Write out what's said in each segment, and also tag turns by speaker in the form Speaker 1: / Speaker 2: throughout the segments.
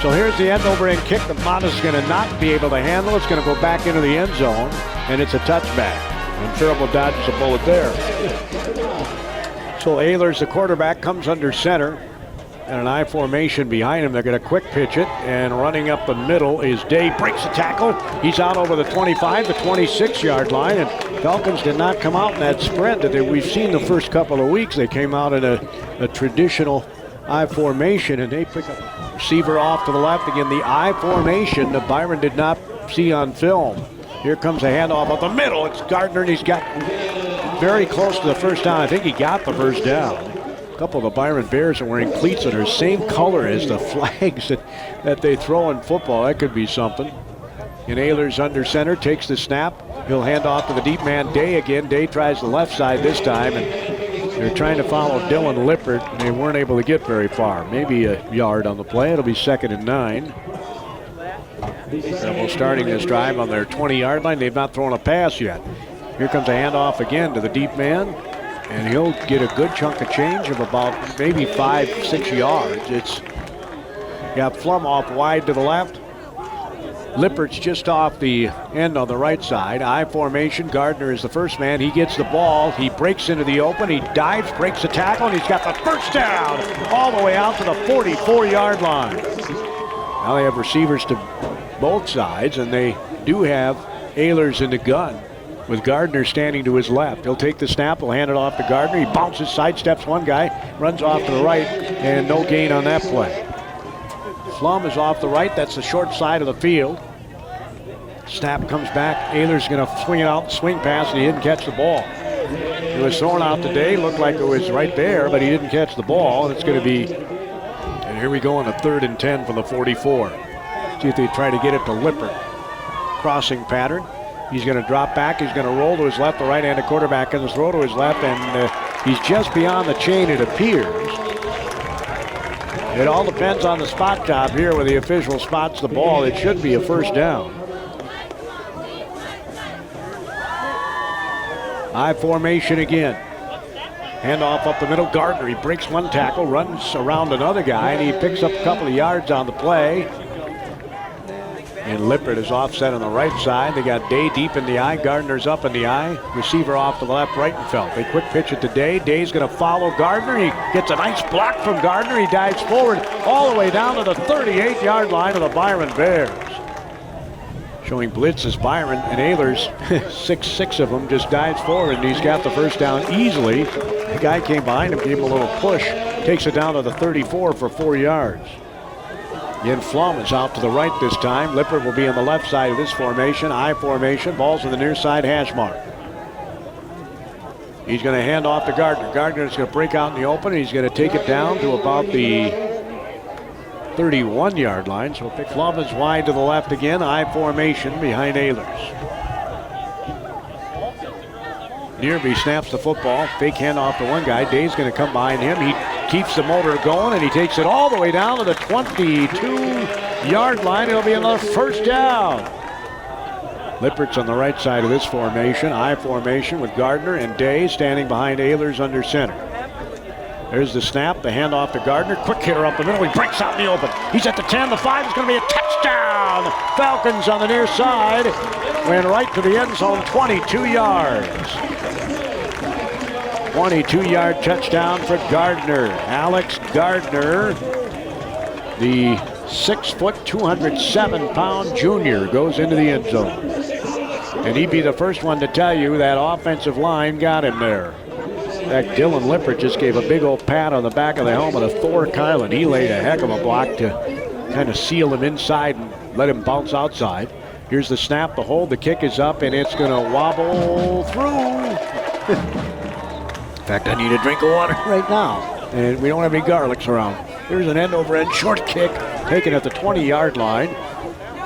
Speaker 1: So here's the end over end kick that Mata's going to not be able to handle. It's going to go back into the end zone, and it's a touchback. And Faribault dodges a bullet there. So Ehlers, the quarterback, comes under center. And an I formation behind him. They're going to quick pitch it. And running up the middle is Day. Breaks the tackle. He's out over the 25, the 26-yard line. And Falcons did not come out in that spread that we've seen the first couple of weeks. They came out in a traditional I formation, and they pick up a receiver off to the left. Again, the I formation that Byron did not see on film. Here comes a handoff up the middle. It's Gardner, and he's got very close to the first down. I think he got the first down. A couple of the Byron Bears are wearing cleats that are the same color as the flags that they throw in football. That could be something. And Ehlers under center, takes the snap. He'll hand off to the deep man, Day again. Day tries the left side this time, and they're trying to follow Dylan Lippert, and they weren't able to get very far. Maybe a yard on the play. It'll be 2nd and 9. Faribault starting this drive on their 20-yard line. They've not thrown a pass yet. Here comes a handoff again to the deep man, and he'll get a good chunk of change of about maybe 5-6 yards. It's got Flum off wide to the left. Lippert's just off the end on the right side. I formation. Gardner is the first man. He gets the ball. He breaks into the open. He dives, breaks the tackle, and he's got the first down all the way out to the 44-yard line. Now they have receivers to both sides, and they do have Ehlers in the gun with Gardner standing to his left. He'll take the snap. He'll hand it off to Gardner. He bounces, sidesteps one guy, runs off to the right, and no gain on that play. Flum is off the right. That's the short side of the field. Snap comes back. Ehlers going to swing it out, swing pass, and he didn't catch the ball. It was thrown out today. Looked like it was right there, but he didn't catch the ball. And it's going to be, and here we go on a 3rd and 10 from the 44. See if they try to get it to Lippert. Crossing pattern. He's going to drop back. He's going to roll to his left. The right-handed quarterback going to throw to his left, and he's just beyond the chain, it appears. It all depends on the spot job here where the official spots the ball. It should be a first down. I formation again. Handoff up the middle. Gardner, he breaks one tackle, runs around another guy, and he picks up a couple of yards on the play. And Lippert is offset on the right side. They got Day deep in the eye. Gardner's up in the eye. Receiver off to the left, Breitenfeld. They quick pitch it to Day. Day's going to follow Gardner. He gets a nice block from Gardner. He dives forward all the way down to the 38-yard line of the Byron Bears. Showing blitz is Byron, and Ehlers, 6 of them, just dives forward, and he's got the first down easily. The guy came behind him, gave him a little push, takes it down to the 34 for 4 yards. Again, Flum is out to the right this time. Lippert will be on the left side of this formation. I formation. Ball's on the near side hash mark. He's going to hand off to Gardner. Gardner's going to break out in the open. He's going to take it down to about the 31-yard line. So Flum is wide to the left again. I formation behind Ehlers. Nearby snaps the football. Fake handoff to one guy. Day's going to come behind him. He keeps the motor going, and he takes it all the way down to the 22-yard line. It'll be another first down. Lippert's on the right side of this formation. I formation with Gardner and Day standing behind Ehlers under center. There's the snap, the handoff to Gardner. Quick hitter up the middle. He breaks out in the open. He's at the 10, the 5. It's going to be a touchdown. Falcons on the near side. Went right to the end zone, 22 yards. 22-yard touchdown for Gardner. Alex Gardner, the 6-foot, 207-pound junior, goes into the end zone. And he'd be the first one to tell you that offensive line got him there. In fact, Dylan Lippert just gave a big old pat on the back of the helmet of Thor Kylan. He laid a heck of a block to kind of seal him inside and let him bounce outside. Here's the snap, the hold, the kick is up, and it's going to wobble through. In fact, I need a drink of water right now, and we don't have any garlics around. Here's an end-over-end short kick taken at the 20-yard line,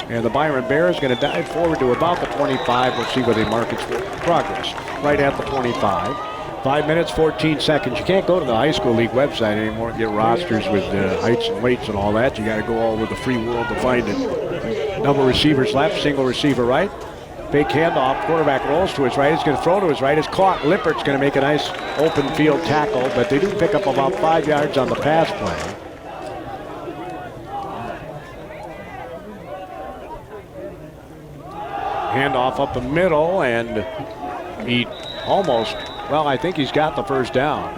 Speaker 1: and the Byron Bears going to dive forward to about the 25. We'll see where they mark its progress. Right at the 25. 5 minutes, 14 seconds. You can't go to the high school league website anymore and get rosters with heights and weights and all that. You got to go all over the free world to find it. Double receivers left, single receiver right. Fake handoff, quarterback rolls to his right. He's going to throw to his right. It's caught. Lippert's going to make a nice open field tackle, but they do pick up about 5 yards on the pass play. Handoff up the middle, and he almost, well, I think he's got the first down.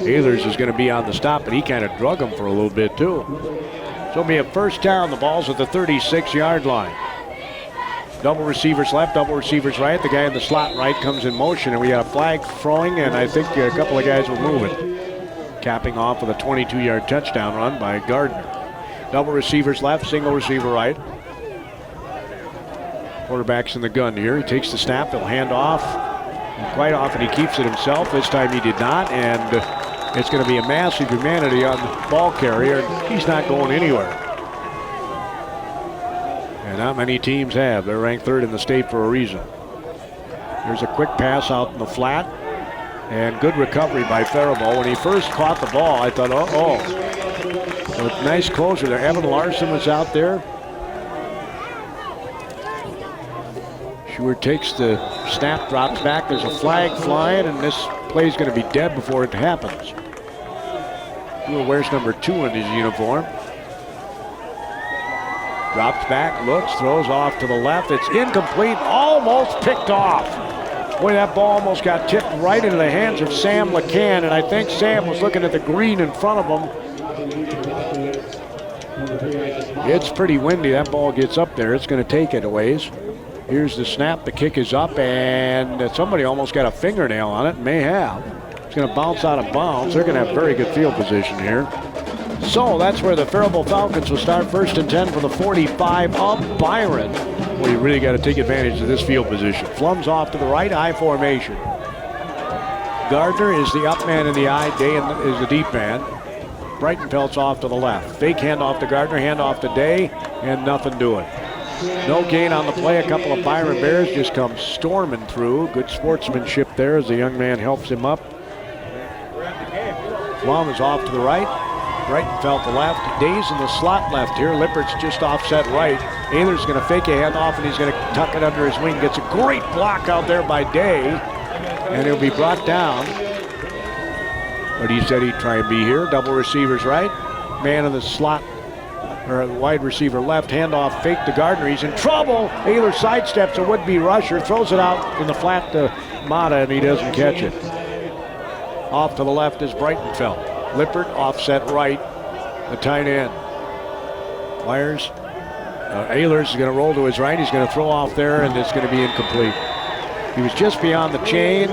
Speaker 1: Ehlers is going to be on the stop, but he kind of drug him for a little bit too. So it'll be a first down. The ball's at the 36-yard line. Double receivers left, double receivers right. The guy in the slot right comes in motion, and we got a flag throwing, and I think a couple of guys were moving. Capping off with a 22-yard touchdown run by Gardner. Double receivers left, single receiver right. Quarterback's in the gun here. He takes the snap, he'll hand off. And quite often he keeps it himself. This time he did not, and it's going to be a massive humanity on the ball carrier. He's not going anywhere. And not many teams have. They're ranked third in the state for a reason. Here's a quick pass out in the flat. And good recovery by Faribault. When he first caught the ball, I thought, uh-oh. So nice closure there. Evan Larson was out there. Schuer takes the snap, drops back. There's a flag flying, and this play's going to be dead before it happens. Schuer wears number 2 in his uniform. Drops back, looks, throws off to the left. It's incomplete, almost picked off. Boy, that ball almost got tipped right into the hands of Sam LeCan, and I think Sam was looking at the green in front of him. It's pretty windy. That ball gets up there. It's going to take it a ways. Here's the snap. The kick is up, and somebody almost got a fingernail on it. May have. It's going to bounce out of bounds. They're going to have very good field position here. So that's where the Faribault Falcons will start first and 10 for the 45 of Byron. Well, you really got to take advantage of this field position. Flum's off to the right, I formation. Gardner is the up man in the I. Day is the deep man. Breitenfeld's off to the left. Fake handoff to Gardner, handoff to Day, and nothing doing. No gain on the play. A couple of Byron Bears just come storming through. Good sportsmanship there as the young man helps him up. Flum is off to the right. Breitenfeld to left. Day's in the slot left here. Lippert's just offset right. Ehlers going to fake a handoff, and he's going to tuck it under his wing. Gets a great block out there by Day, and he'll be brought down. But he said he'd try and be here. Double receivers right. Man in the slot, or wide receiver left. Handoff fake to Gardner. He's in trouble. Ehlers sidesteps a would-be rusher. Throws it out in the flat to Mata, and he doesn't catch it. Off to the left is Breitenfeld. Lippert offset right, the tight end. Wires. Ehlers is going to roll to his right. He's going to throw off there, and it's going to be incomplete. He was just beyond the chain.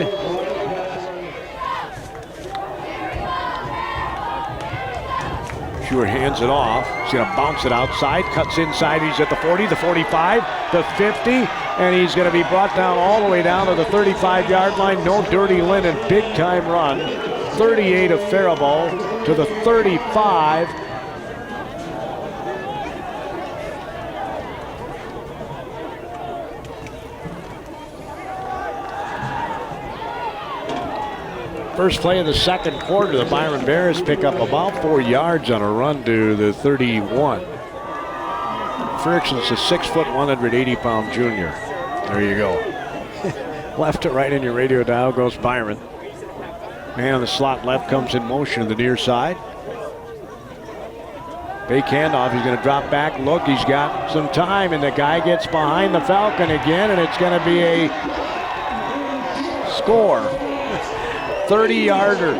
Speaker 1: Schuer hands it off. He's going to bounce it outside, cuts inside. He's at the 40, the 45, the 50, and he's going to be brought down all the way down to the 35-yard line. No dirty linen, big-time run. 38 of Faribault to the 35. First play of the second quarter, the Byron Bears pick up about 4 yards on a run to the 31. Ferguson's a 6', 180-pound junior. There you go. Left to right in your radio dial goes Byron. Man on the slot left comes in motion to the near side. Fake handoff, he's going to drop back. Look, he's got some time, and the guy gets behind the Falcon again, and it's going to be a score. 30-yarder.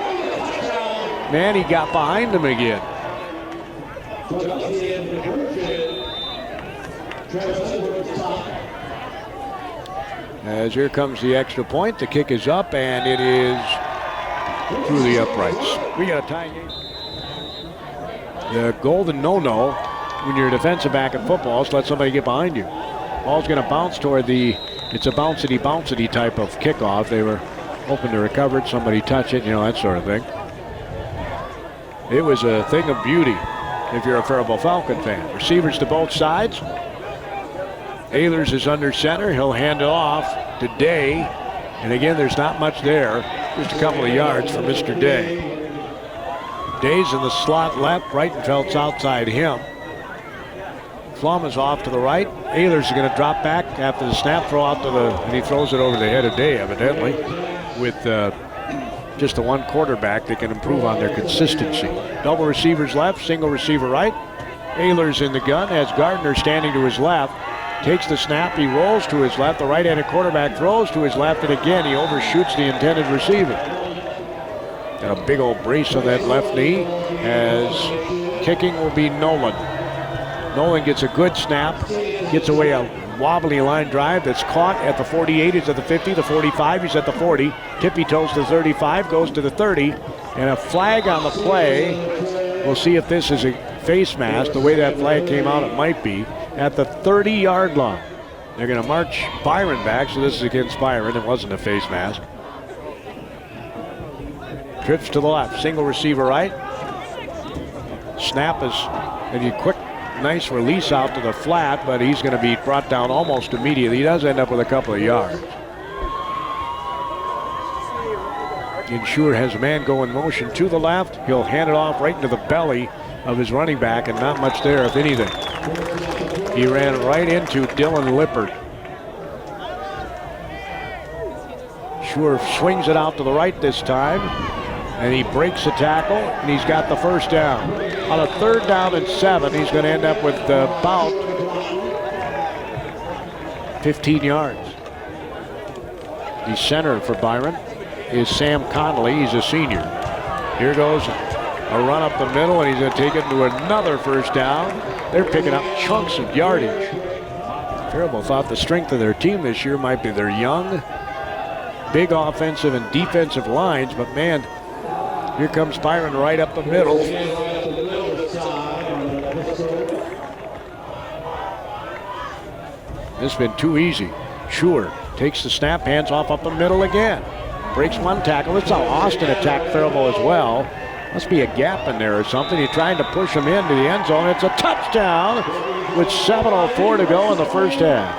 Speaker 1: Man, he got behind him again. As here comes the extra point, the kick is up, and it is through the uprights. We got a tie game. The golden no-no when you're a defensive back in football is let somebody get behind you. Ball's going to bounce toward it's a bouncy type of kickoff. They were hoping to recover it, somebody touch it, that sort of thing. It was a thing of beauty if you're a Faribault Falcon fan. Receivers to both sides. Ehlers is under center. He'll hand it off to Day. And again, there's not much there. Just a couple of yards for Mr. Day. Day's in the slot left. Breitenfeld's outside him. Flum is off to the right. Ehlers is going to drop back after the snap, throw out and he throws it over the head of Day, evidently. With just the one quarterback, they can improve on their consistency. Double receivers left, single receiver right. Ehlers in the gun, has Gardner standing to his left. takes the snap, he rolls to his left, the right-handed quarterback throws to his left, and again he overshoots the intended receiver. Got a big old brace on that left knee, as kicking will be Nolan. Nolan gets a good snap, gets away a wobbly line drive that's caught at the 48, he's at the 50, the 45, he's at the 40, tippy toes to the 35, goes to the 30, and a flag on the play. We'll see if this is a face mask. The way that flag came out, it might be, at the 30-yard line. They're going to march Byron back, so this is against Byron. It wasn't a face mask. Trips to the left, single receiver right. Snap is a quick, nice release out to the flat, but he's going to be brought down almost immediately. He does end up with a couple of yards. Ensure has a man go in motion to the left. He'll hand it off right into the belly of his running back, and not much there, if anything. He ran right into Dylan Lippert. Sure swings it out to the right this time, and he breaks a tackle, and he's got the first down. On a 3rd down and 7, he's going to end up with about 15 yards. The center for Byron is Sam Connolly. He's a senior. Here goes a run up the middle, and he's going to take it to another first down. They're picking up chunks of yardage. Faribault thought the strength of their team this year might be their young, big offensive and defensive lines, but man, here comes Byron right up the middle. This has been too easy. Sure takes the snap, hands off up the middle again. Breaks one tackle. That's how Austin attacked Faribault as well. Must be a gap in there or something. He's trying to push him into the end zone. It's a touchdown with 7:04 to go in the first half.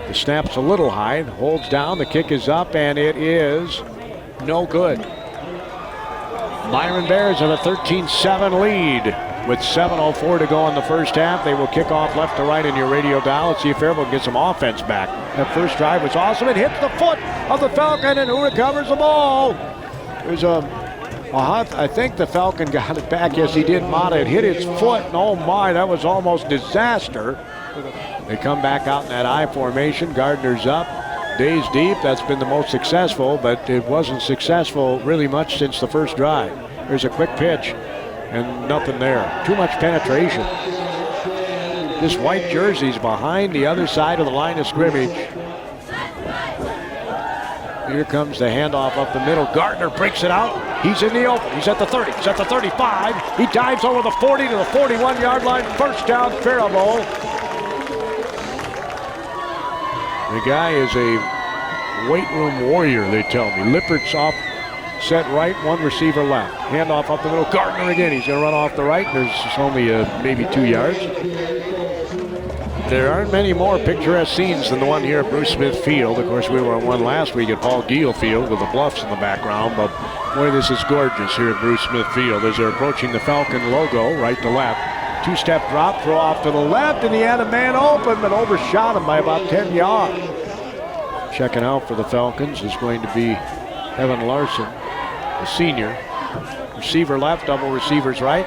Speaker 1: The snap's a little high, holds down, the kick is up, and it is no good. Byron Bears have a 13-7 lead with 7:04 to go in the first half. They will kick off left to right in your radio dial. Let's see if Faribault gets some offense back. That first drive was awesome. It hits the foot of the Falcon, and who recovers the ball? It was I think the Falcon got it back. Yes, he did. Mata. It hit his foot, and oh my, that was almost disaster. They come back out in that I formation. Gardner's up. Days deep. That's been the most successful, but it wasn't successful really much since the first drive. There's a quick pitch, and nothing there. Too much penetration. This white jersey's behind the other side of the line of scrimmage. Here comes the handoff up the middle. Gardner breaks it out. He's in the open. He's at the 30. He's at the 35. He dives over the 40 to the 41-yard line. First down, Faribault. The guy is a weight room warrior, they tell me. Lippert's off, set right, one receiver left. Handoff up the middle. Gardner again. He's going to run off the right. There's only maybe 2 yards. There aren't many more picturesque scenes than the one here at Bruce Smith Field. Of course, we were on one last week at Paul Giel Field with the bluffs in the background, but boy, this is gorgeous here at Bruce Smith Field as they're approaching the Falcon logo right to left. Two-step drop, throw off to the left, and he had a man open, but overshot him by about 10 yards. Checking out for the Falcons is going to be Evan Larson, the senior. Receiver left, double receivers right.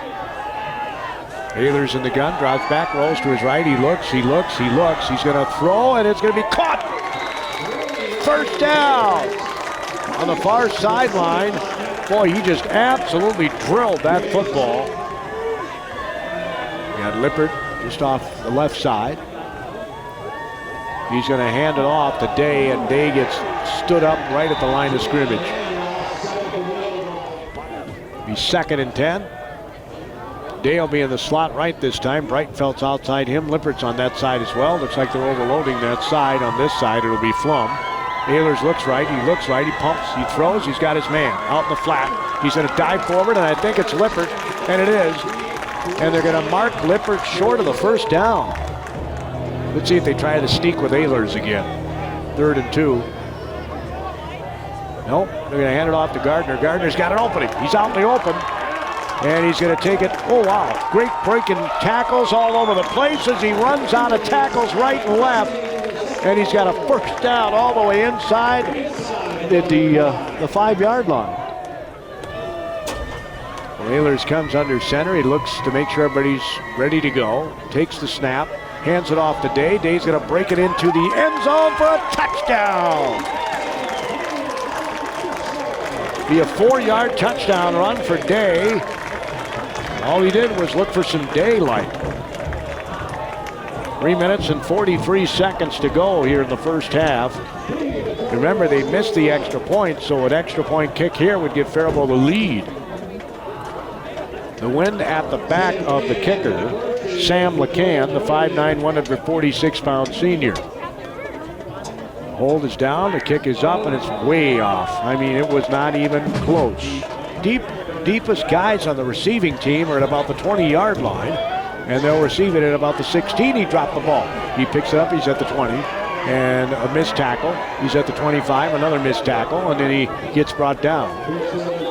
Speaker 1: Ayler's in the gun, drives back, rolls to his right. He looks. He's going to throw, and it's going to be caught. First down on the far sideline. Boy, he just absolutely drilled that football. You got Lippert just off the left side. He's going to hand it off to Day, and Day gets stood up right at the line of scrimmage. He's 2nd and 10. Day will be in the slot right this time. Breitfeld's outside him. Lippert's on that side as well. Looks like they're overloading that side. On this side, it'll be Flum. Ehlers looks right. He pumps. He throws. He's got his man out in the flat. He's going to dive forward, and I think it's Lippert, and it is. And they're going to mark Lippert short of the first down. Let's see if they try to sneak with Ehlers again. 3rd and 2. Nope. They're going to hand it off to Gardner. Gardner's got an opening. He's out in the open. And he's going to take it. Oh, wow. Great breaking tackles all over the place as he runs out of tackles right and left. And he's got a first down all the way inside at the 5-yard line. Well, Ehlers comes under center. He looks to make sure everybody's ready to go. Takes the snap, hands it off to Day. Day's going to break it into the end zone for a touchdown. Be a 4-yard touchdown run for Day. All he did was look for some daylight. 3 minutes and 43 seconds to go here in the first half. Remember, they missed the extra point, so an extra point kick here would give Faribault the lead. The wind at the back of the kicker, Sam LeCan, the 5'9", 146-pound senior. Hold is down, the kick is up, and it's way off. I mean, it was not even close. Deepest guys on the receiving team are at about the 20-yard line, and they'll receive it at about the 16. He dropped the ball. He picks it up, he's at the 20, and a missed tackle. He's at the 25, another missed tackle, and then he gets brought down.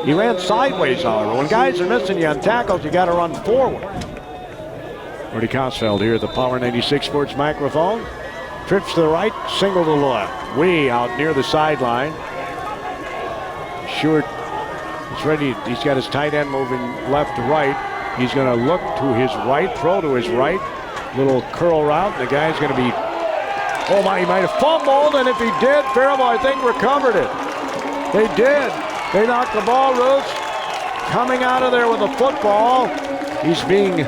Speaker 1: He ran sideways, however. When guys are missing you on tackles, you got to run forward. Marty Kosfeld here at the Power 96 Sports microphone. Trips to the right, single to the left. Way out near the sideline. Stewart is ready. He's got his tight end moving left to right. He's going to look to his right, throw to his right. Little curl route. The guy's going to be, oh my, he might have fumbled, and if he did, Faribault, I think, recovered it. They did. They knocked the ball loose. Coming out of there with a football. He's being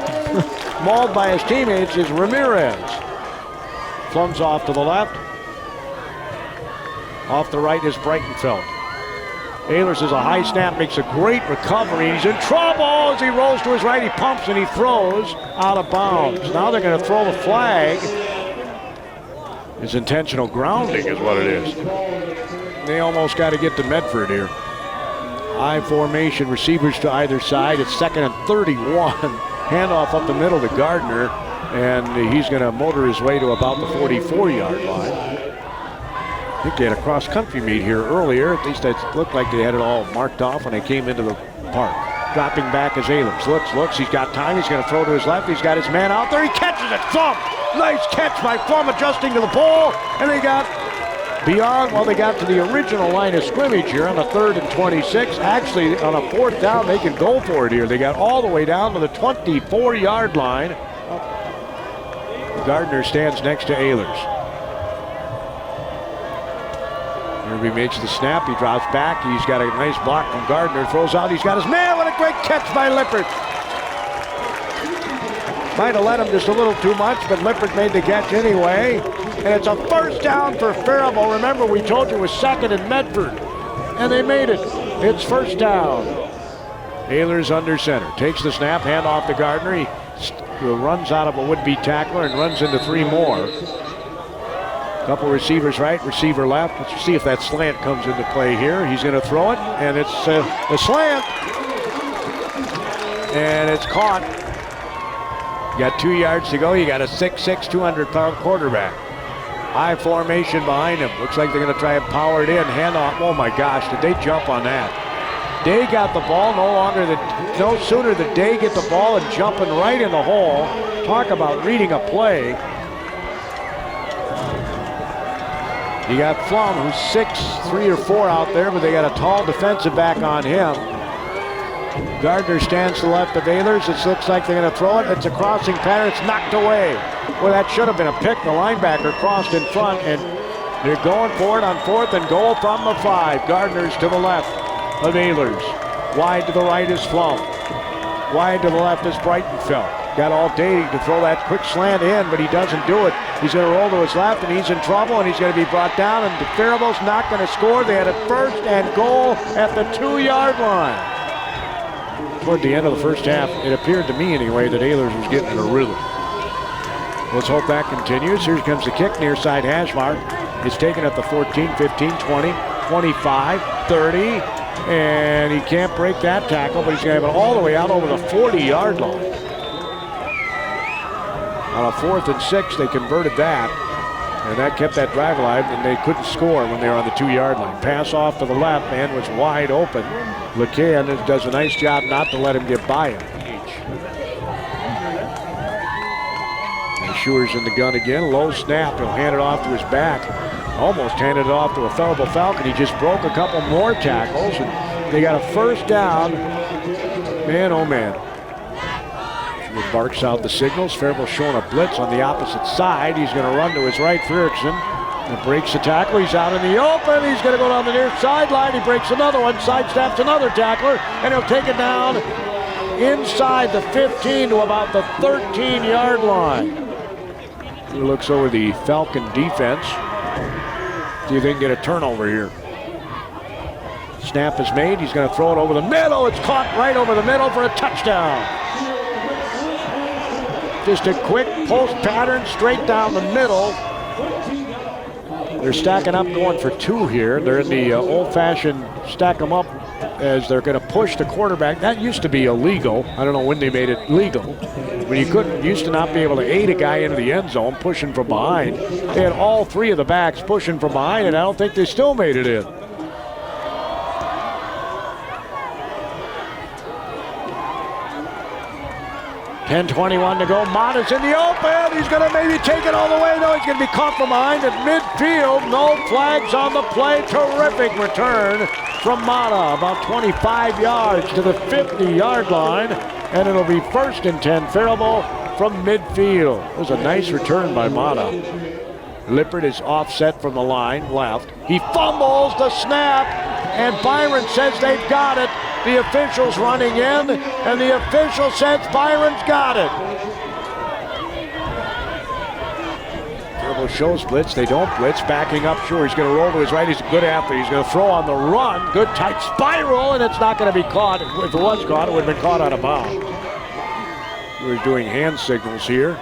Speaker 1: mauled by his teammates is Ramirez. Plums off to the left. Off the right is Breitenfeld. Ehlers is a high snap, makes a great recovery. He's in trouble as he rolls to his right. He pumps and he throws out of bounds. Now they're going to throw the flag. It's intentional grounding is what it is. They almost got to get to Medford here. I formation, receivers to either side. It's 2nd and 31. Handoff up the middle to Gardner, and he's going to motor his way to about the 44-yard line. I think they had a cross-country meet here earlier. At least it looked like they had it all marked off when they came into the park. Dropping back is Ehlers. Looks. He's got time. He's going to throw to his left. He's got his man out there. He catches it. Flum. Nice catch by Flum, adjusting to the pole. And they got beyond, well, they got to the original line of scrimmage here on the 3rd and 26. Actually, on a 4th down, they can go for it here. They got all the way down to the 24-yard line. Gardner stands next to Ehlers. He makes the snap. He drops back. He's got a nice block from Gardner. Throws out. He's got his man. What a great catch by Lippert. Might have let him just a little too much, but Lippert made the catch anyway. And it's a first down for Faribault. Remember, we told you it was 2nd and Medford. And they made it. It's first down. Ehlers under center. Takes the snap. Hand off to Gardner. He runs out of a would-be tackler and runs into 3 more. Couple receivers right, receiver left. Let's see if that slant comes into play here. He's going to throw it, and it's a slant. And it's caught. You got 2 yards to go. You got a 6'6", 200-pound quarterback. High formation behind him. Looks like they're going to try and power it in. Hand off. Oh my gosh, did they jump on that? Day got the ball. No sooner did Day get the ball and jumping right in the hole. Talk about reading a play. You got Flum, who's 6'3" or 4" out there, but they got a tall defensive back on him. Gardner stands to the left of Ehlers. It looks like they're going to throw it. It's a crossing pattern. It's knocked away. Well, that should have been a pick. The linebacker crossed in front, and they're going for it on 4th and goal from the 5. Gardner's to the left of Ehlers. Wide to the right is Flum. Wide to the left is Breitenfeld. Got all day to throw that quick slant in, but he doesn't do it. He's going to roll to his left, and he's in trouble, and he's going to be brought down, and Faribault's not going to score. They had a 1st and goal at the 2-yard line. Toward the end of the first half, it appeared to me anyway that Ehlers was getting in a rhythm. Let's hope that continues. Here comes the kick near side hash mark. It's taken at the 14, 15, 20, 25, 30, and he can't break that tackle, but he's going to have it all the way out over the 40-yard line. On a 4th and 6, they converted that, and that kept that drive alive, and they couldn't score when they were on the 2-yard line. Pass off to the left, man was wide open. LeCan does a nice job not to let him get by him. And Schuer's in the gun again, low snap, he'll hand it off to his back. Almost handed it off to a Faribault Falcon. He just broke a couple more tackles, and they got a first down Man, oh man. He barks out the signals. Faribault showing a blitz on the opposite side. He's going to run to his right, Faribault. And breaks the tackle. He's out in the open. He's going to go down the near sideline. He breaks another one, sidesteps another tackler, and he'll take it down inside the 15 to about the 13-yard line. He looks over the Falcon defense. See if they can get a turnover here. Snap is made. He's going to throw it over the middle. It's caught right over the middle for a touchdown. Just a quick post pattern straight down the middle. They're stacking up, going for two here. They're in the old-fashioned stack them up as they're going to push the quarterback. That used to be illegal. I don't know when they made it legal. When you used to not be able to aid a guy into the end zone pushing from behind. They had all three of the backs pushing from behind, and I don't think they still made it in. 10:21 to go. Mata's in the open. He's going to maybe take it all the way. No, he's going to be caught from behind at midfield. No flags on the play. Terrific return from Mata. About 25 yards to the 50-yard line. And it'll be 1st and 10. Faribault from midfield. It was a nice return by Mata. Lippert is offset from the line, left. He fumbles the snap, and Byron says they've got it. The official's running in, and the official says Byron's got it. Faribault shows blitz. They don't blitz. Backing up, sure. He's going to roll to his right. He's a good athlete. He's going to throw on the run. Good tight spiral, and it's not going to be caught. If it was caught, it would have been caught out of bounds. We're doing hand signals here.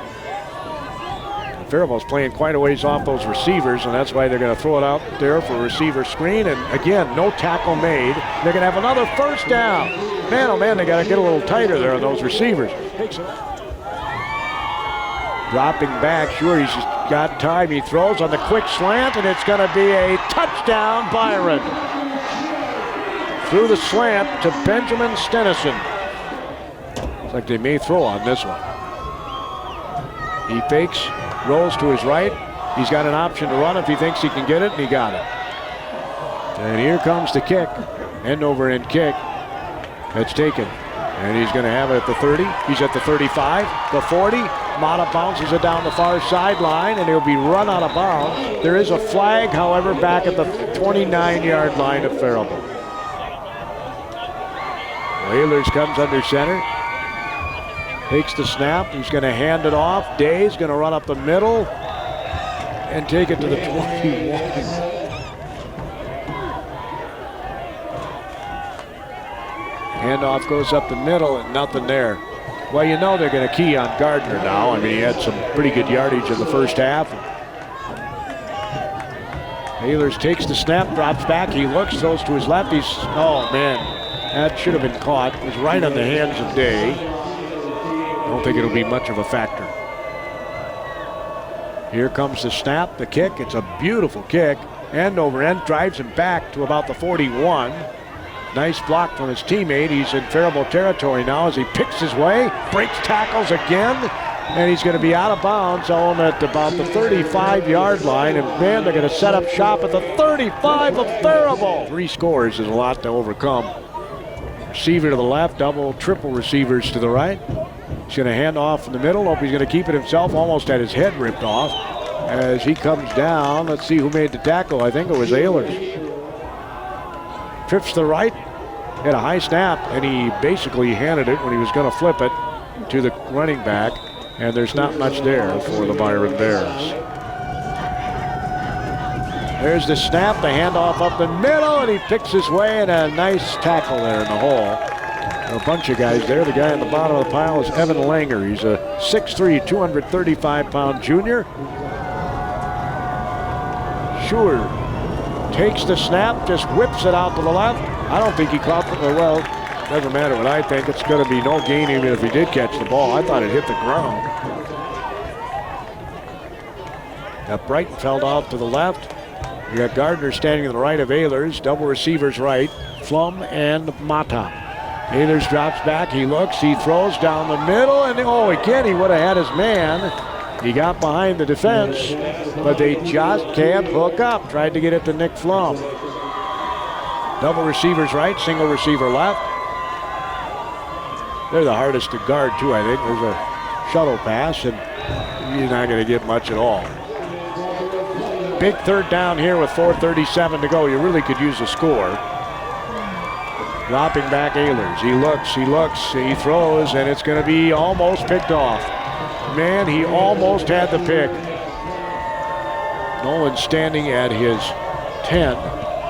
Speaker 1: Faribault's playing quite a ways off those receivers, and that's why they're going to throw it out there for a receiver screen. And again, no tackle made. They're going to have another 1st down. Man, oh man, they got to get a little tighter there on those receivers. Dropping back, sure, he's just got time. He throws on the quick slant, and it's going to be a touchdown, Byron. Through the slant to Benjamin Stenison. Looks like they may throw on this one. He fakes. Rolls to his right. He's got an option to run if he thinks he can get it, and he got it. And here comes the kick. End over end kick. That's taken. And he's going to have it at the 30. He's at the 35, the 40. Mata bounces it down the far sideline, and he'll be run out of bounds. There is a flag, however, back at the 29-yard line of Faribault. Whalers comes under center. Takes the snap. He's going to hand it off. Day's going to run up the middle and take it to the 21. Handoff goes up the middle and nothing there. Well, you know they're going to key on Gardner now. I mean, he had some pretty good yardage in the first half. Haylers takes the snap, drops back. He looks, throws to his left. Oh, man, that should have been caught. It was right on the hands of Day. I don't think it'll be much of a factor. Here comes the snap, the kick. It's a beautiful kick. End over end, drives him back to about the 41. Nice block from his teammate. He's in Faribault territory now as he picks his way, breaks tackles again, and he's going to be out of bounds on at about the 35-yard line. And man, they're going to set up shop at the 35 of Faribault. 3 scores is a lot to overcome. Receiver to the left, double, triple receivers to the right. He's going to hand off in the middle. Hope he's going to keep it himself. Almost had his head ripped off as he comes down. Let's see who made the tackle. I think it was Ehlers. Trips to the right. Had a high snap, and he basically handed it when he was going to flip it to the running back. And there's not much there for the Byron Bears. There's the snap, the handoff up the middle, and he picks his way, and a nice tackle there in the hole. A bunch of guys there. The guy in the bottom of the pile is Evan Langer. He's a 6'3", 235-pound junior. Sure takes the snap, just whips it out to the left. I don't think he caught it. Well, doesn't matter what I think. It's going to be no gain even if he did catch the ball. I thought it hit the ground. Got Breitenfeld out to the left. You got Gardner standing to the right of Ehlers. Double receivers right. Flum and Mata. Ehlers drops back, he looks, he throws down the middle, and oh, again, he would have had his man. He got behind the defense, but they just can't hook up. Tried to get it to Nick Flum. Double receivers right, single receiver left. They're the hardest to guard, too, I think. There's a shuttle pass, and you're not going to get much at all. Big third down here with 4:37 to go. You really could use a score. Dropping back Ehlers. He looks, he throws, and it's going to be almost picked off. Man, he almost had the pick. Nolan standing at his 10.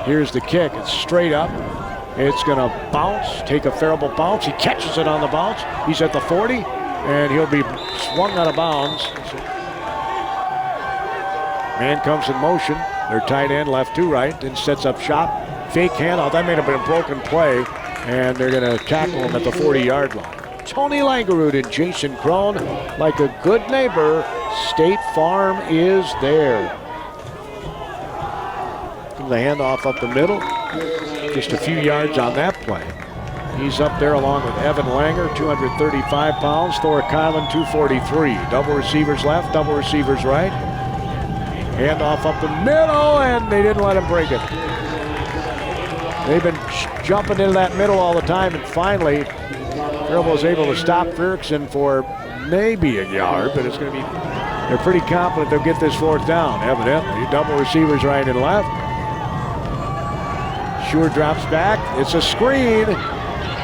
Speaker 1: Here's the kick. It's straight up. It's going to bounce, take a Faribault bounce. He catches it on the bounce. He's at the 40, and he'll be swung out of bounds. Man comes in motion. Their tight end left to right and sets up shop. Fake handoff. That may have been a broken play, and they're going to tackle him at the 40-yard line. Tony Langerud and Jason Crone, like a good neighbor, State Farm is there. The handoff up the middle. Just a few yards on that play. He's up there along with Evan Langer, 235 pounds. Thor Kylan, 243. Double receivers left, double receivers right. Handoff up the middle, and they didn't let him break it. They've been jumping into that middle all the time, and finally, Faribault was able to stop Ferguson for maybe a yard, but it's going to be, they're pretty confident they'll get this fourth down, evidently. Double receivers right and left. Sure drops back. It's a screen.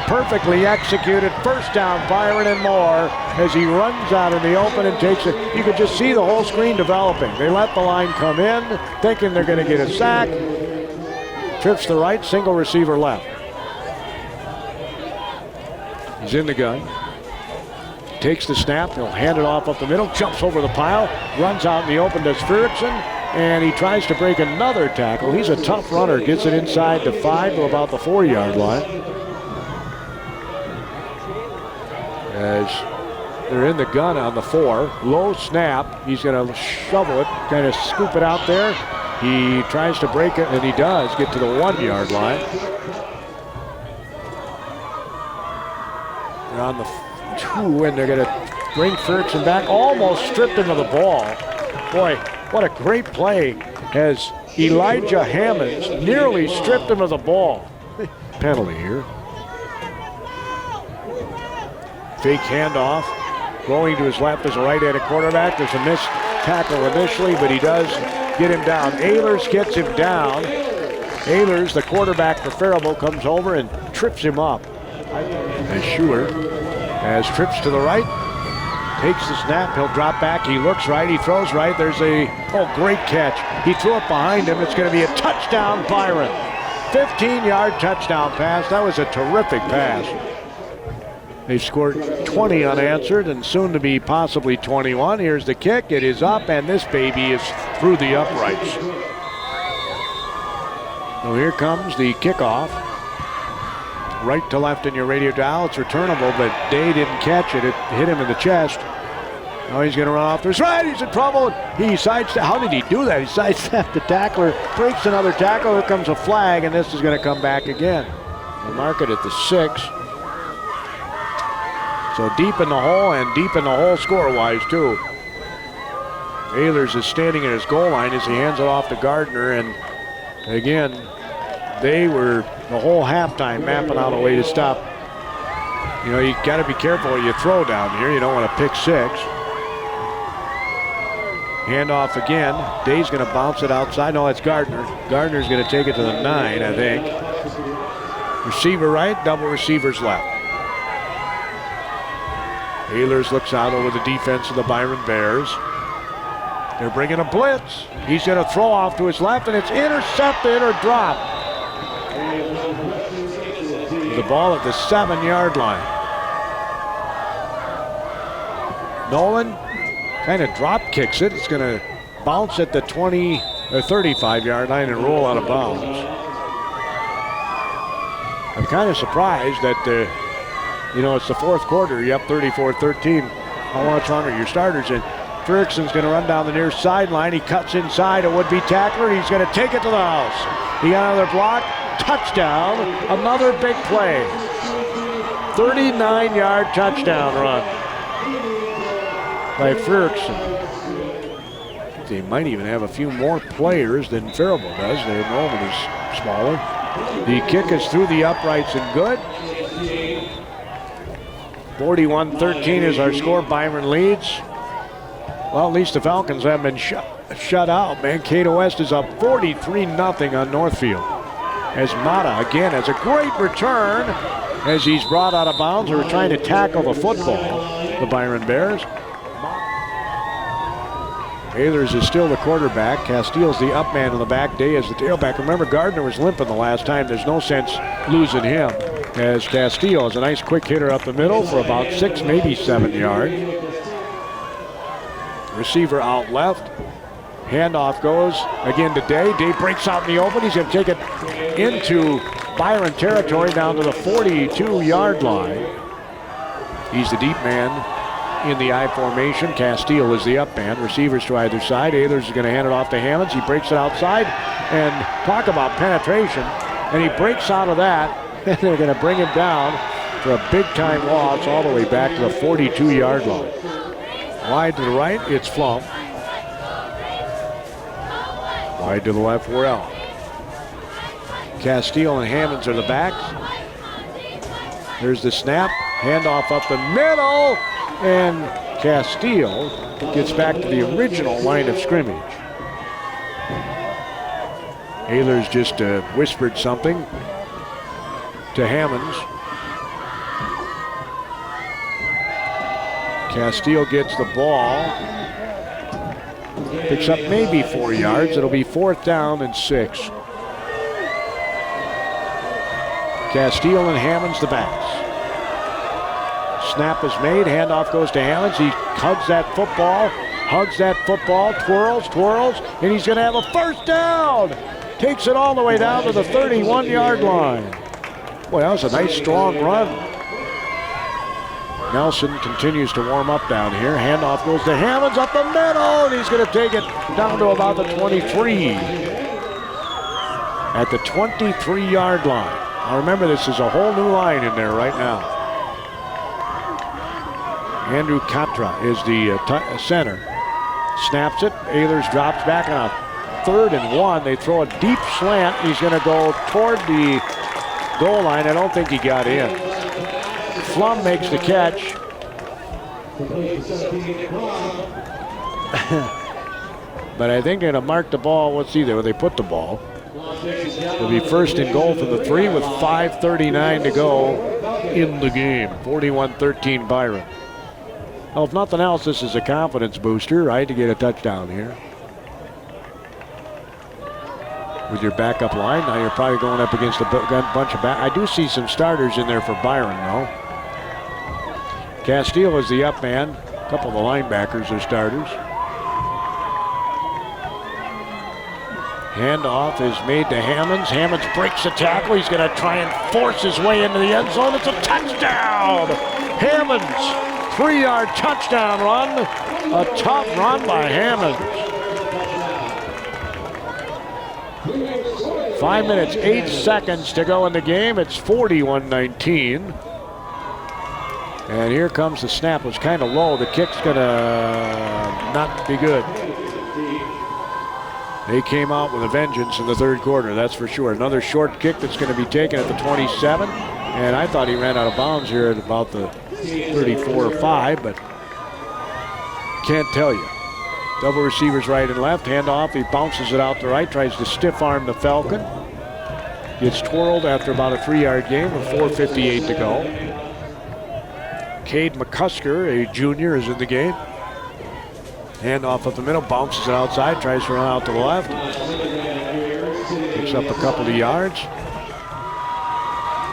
Speaker 1: Perfectly executed. First down, Byron and more as he runs out in the open and takes it. You could just see the whole screen developing. They let the line come in, thinking they're going to get a sack. Trips the right, single receiver left. He's in the gun. Takes the snap. He'll hand it off up the middle. Jumps over the pile. Runs out in the open, does Ferguson. And he tries to break another tackle. He's a tough runner. Gets it inside the 5 to about the 4-yard line. As they're in the gun on the 4. Low snap. He's going to shovel it, kind of scoop it out there. He tries to break it, and he does get to the 1-yard line. They're on the 2, and they're going to bring Ferguson back. Almost stripped him of the ball. Boy, what a great play as Elijah Hammonds nearly stripped him of the ball. Penalty here. Fake handoff. Going to his left as a right-handed quarterback. There's a missed tackle initially, but he does get him down. Ehlers gets him down. Ehlers, the quarterback for Faribault, comes over and trips him up. And Schuer has trips to the right. Takes the snap, he'll drop back, he looks right, he throws right, there's a, great catch. He threw it behind him, it's going to be a touchdown, Byron. 15-yard touchdown pass, that was a terrific pass. They scored 20 unanswered and soon to be possibly 21. Here's the kick, it is up, and this baby is through the uprights. So here comes the kickoff. Right to left in your radio dial. It's returnable, but Day didn't catch it. It hit him in the chest. Now he's going to run off to his right. He's in trouble. He sidestepped. How did he do that? He sidestepped the tackler, breaks another tackle. Here comes a flag, and this is going to come back again. They mark it at the 6. So deep in the hole, and deep in the hole score-wise, too. Ehlers is standing at his goal line as he hands it off to Gardner, and again, they were the whole halftime mapping out a way to stop. You know, you got to be careful what you throw down here. You don't want to pick 6. Handoff again. Day's going to bounce it outside. No, that's Gardner. Gardner's going to take it to the 9, I think. Receiver right, double receivers left. Ehlers looks out over the defense of the Byron Bears. They're bringing a blitz. He's going to throw off to his left, and it's intercepted or dropped. The ball at the 7-yard line. Nolan kind of drop kicks it. It's going to bounce at the 20 or 35-yard line and roll out of bounds. I'm kind of surprised that it's the 4th quarter. You're up 34-13. How much longer your starters in? Ferguson's going to run down the near sideline. He cuts inside a would-be tackler. He's going to take it to the house. He got another block. Touchdown. Another big play. 39-yard touchdown run by Ferguson. They might even have a few more players than Faribault does. Their enrollment is smaller. The kick is through the uprights and good. 41-13 is our score. Byron leads. Well, at least the Falcons haven't been shut out, man. Cato West is up 43-0 on Northfield. As Mata again has a great return as he's brought out of bounds. They were trying to tackle the football, the Byron Bears. Ahlers is still the quarterback. Castile's the up man in the back. Day is the tailback. Remember, Gardner was limping the last time. There's no sense losing him, as Castile is a nice quick hitter up the middle for about 6, maybe 7 yards. Receiver out left. Handoff goes again to Day. Day breaks out in the open. He's going to take it into Byron territory down to the 42-yard line. He's the deep man in the I formation. Castile is the up man. Receivers to either side. Ahlers is going to hand it off to Hammonds. He breaks it outside. And talk about penetration. And he breaks out of that. And they're going to bring him down for a big-time loss all the way back to the 42-yard line. Wide to the right, it's Flum. Wide to the left, Worrell. Castile and Hammonds are the backs. There's the snap. Handoff up the middle. And Castile gets back to the original line of scrimmage. Ahlers just whispered something to Hammonds. Castile gets the ball. Picks up maybe 4 yards. It'll be 4th down and 6. Castile and Hammonds the backs. Snap is made. Handoff goes to Hammonds. He hugs that football, twirls, and he's going to have a 1st down. Takes it all the way down to the 31-yard line. Boy, that was a nice, strong run. Nelson continues to warm up down here. Handoff goes to Hammonds up the middle, and he's going to take it down to about the 23. At the 23-yard line. Now remember, this is a whole new line in there right now. Andrew Katra is the center. Snaps it. Ahlers drops back on a 3rd and 1. They throw a deep slant. He's going to go toward the goal line. I don't think he got in. Flum makes the catch. But I think they're going to mark the ball. Let's see there where they put the ball. It'll be 1st and goal from the 3 with 5:39 to go in the game. 41-13 Byron. Well, if nothing else, this is a confidence booster, right, to get a touchdown here. With your backup line, now you're probably going up against a bunch of I do see some starters in there for Byron, though. Castile is the up man. A couple of the linebackers are starters. Handoff is made to Hammonds. Hammonds breaks the tackle. He's going to try and force his way into the end zone. It's a touchdown! Hammonds, 3-yard touchdown run. A tough run by Hammonds. 5 minutes, 8 seconds to go in the game. It's 41-19. And here comes the snap. It was kind of low. The kick's going to not be good. They came out with a vengeance in the 3rd quarter, that's for sure. Another short kick that's going to be taken at the 27. And I thought he ran out of bounds here at about the 34 or 5, but can't tell you. Double receivers right and left. Handoff, he bounces it out to right, tries to stiff arm the Falcon. Gets twirled after about a 3-yard gain with 4:58 to go. Cade McCusker, a junior, is in the game. Handoff up the middle, bounces it outside, tries to run out to the left. Picks up a couple of yards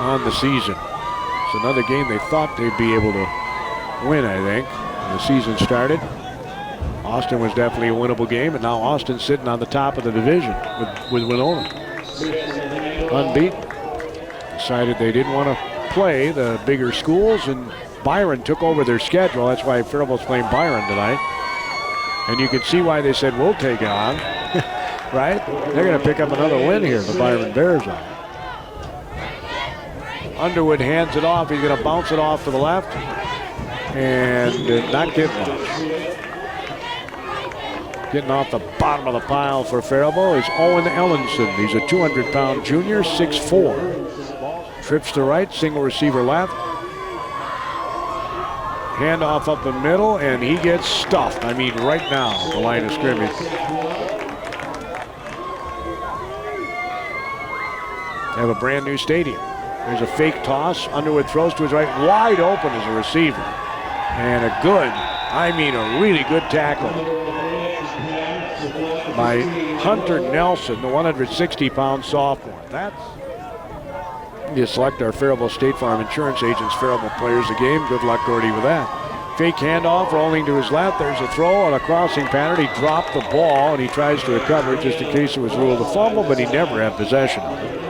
Speaker 1: on the season. It's another game they thought they'd be able to win, I think, when the season started. Austin was definitely a winnable game, and now Austin's sitting on the top of the division with Winona. Unbeaten. Decided they didn't want to play the bigger schools, and Byron took over their schedule. That's why Faribault's playing Byron tonight. And you can see why they said, we'll take it on, right? They're going to pick up another win here, the Byron Bears are. Underwood hands it off. He's going to bounce it off to the left and not get much. Getting off the bottom of the pile for Faribault is Owen Ellenson. He's a 200-pound junior, 6'4". Trips to right, single receiver left. Handoff up the middle, and he gets stuffed. I mean, right now, the line of scrimmage. They have a brand new stadium. There's a fake toss. Underwood throws to his right, wide open as a receiver. And a good, I mean a really good tackle by Hunter Nelson, the 160-pound sophomore. That's, you select our Faribault State Farm Insurance Agents Faribault Players of the Game. Good luck, Gordy, with that. Fake handoff, rolling to his left. There's a throw on a crossing pattern. He dropped the ball, and he tries to recover just in case it was ruled a fumble, but he never had possession of it.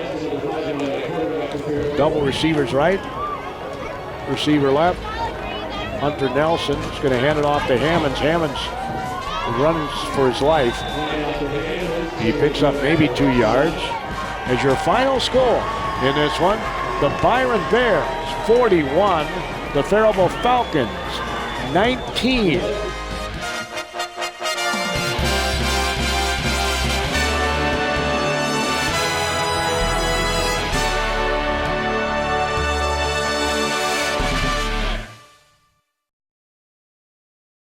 Speaker 1: Double receivers right, receiver left. Hunter Nelson is going to hand it off to Hammonds. Hammonds runs for his life. He picks up maybe 2 yards. As your final score in this one, the Byron Bears 41, the Faribault Falcons 19.